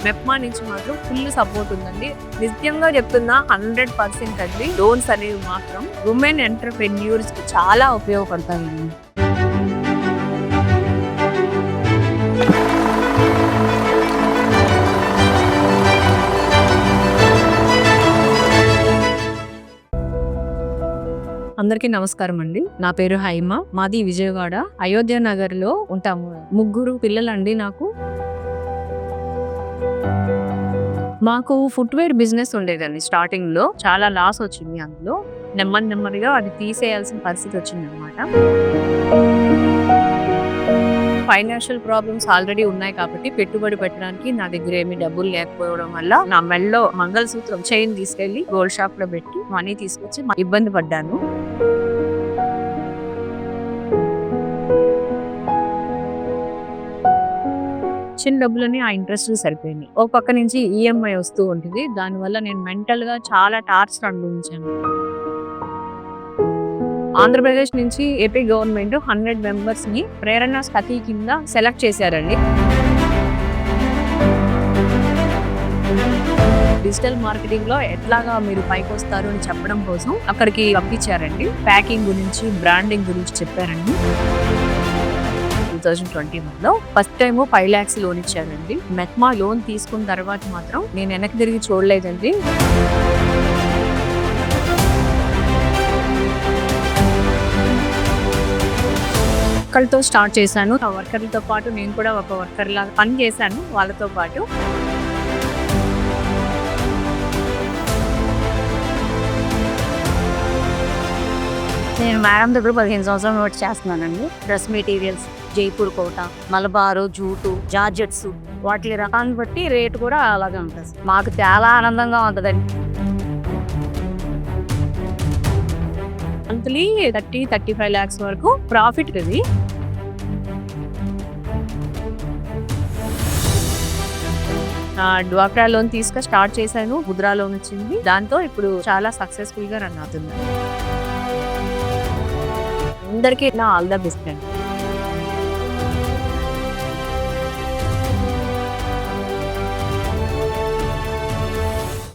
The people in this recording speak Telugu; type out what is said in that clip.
మెప్మా నుంచి మాత్రం ఫుల్ సపోర్ట్ ఉందండి. నిజంగా చెప్తున్నా 100% అండి. లోన్స్ అనేవి మాత్రం ఉమెన్ ఎంటర్‌ప్రెన్యూర్స్ కి చాలా ఉపయోగపడతాయండి. అందరికీ నమస్కారం అండి. నా పేరు హైమ. మాది విజయవాడ. అయోధ్య నగర్ లో ఉంటాము. 3 పిల్లలండి నాకు. మాకు ఫుట్‌వేర్ బిజినెస్ ఉండేదండి స్టార్టింగ్ లో. చాలా లాస్ వచ్చింది అందులో. నెమ్మదిగా అది తీసేయాల్సిన పరిస్థితి వచ్చిందనమాట. ఫైనాన్షియల్ ప్రాబ్లమ్స్ ఆల్రెడీ ఉన్నాయి కాబట్టి పెట్టుబడి పెట్టడానికి నా దగ్గర ఏమీ డబ్బులు లేకపోవడం వల్ల నా మెడలో మంగళసూత్రం చైన్ తీసుకెళ్లి గోల్డ్ షాప్ లో పెట్టి మనీ తీసుకొచ్చి ఇబ్బంది పడ్డాను. చిన్న డబ్బులని ఆ ఇంట్రెస్ట్ సరిపోయింది. ఓ పక్క నుంచి ఈఎంఐ వస్తూ ఉంటుంది. దానివల్ల నేను మెంటల్ గా చాలా టార్చర్ అనుభవించాను. ఆంధ్రప్రదేశ్ నుంచి ఏపీ గవర్నమెంట్ 100 మెంబర్స్ ని ప్రేరణ సఖీ కింద సెలెక్ట్ చేశారండి. డిజిటల్ మార్కెటింగ్ లో ఎట్లాగా మీరు పైకి వస్తారు అని చెప్పడం కోసం అక్కడికి పంపించారండి. ప్యాకింగ్ గురించి, బ్రాండింగ్ గురించి చెప్పారండి. 2021లో ఫస్ట్ టైం 5 lakhs లోన్ ఇచ్చారండి. మెప్మా లోన్ తీసుకున్న తర్వాత మాత్రం నేను వెనక్కి తిరిగి చూడలేదండి. ఒక్కరితో స్టార్ట్ చేశాను. ఆ వర్కర్లతో పాటు నేను కూడా ఒక వర్కర్ లాగా పని చేశాను వాళ్ళతో పాటు. నేను మేడం దగ్గర 15 సంవత్సరాల నోట్ చేస్తున్నానండి. డ్రెస్ మెటీరియల్స్, జైపూర్ కోట, మలబారు, జూటు, జార్జెట్స్, వాటి రకాన్ని బట్టి రేటు కూడా అలాగే ఉంటుంది. మాకు చాలా ఆనందంగా ఉంటుందండి. మంత్లీ 30-35 lakhs వరకు ప్రాఫిట్ ఇది. డ్వాక్రా లోన్ తీసుకు స్టార్ట్ చేశాను. ముద్రా లోన్ వచ్చింది. దాంతో ఇప్పుడు చాలా సక్సెస్ఫుల్ గా రన్ అవుతుంది. అందరికీ నా ఆల్ ద బెస్ట్ అండి.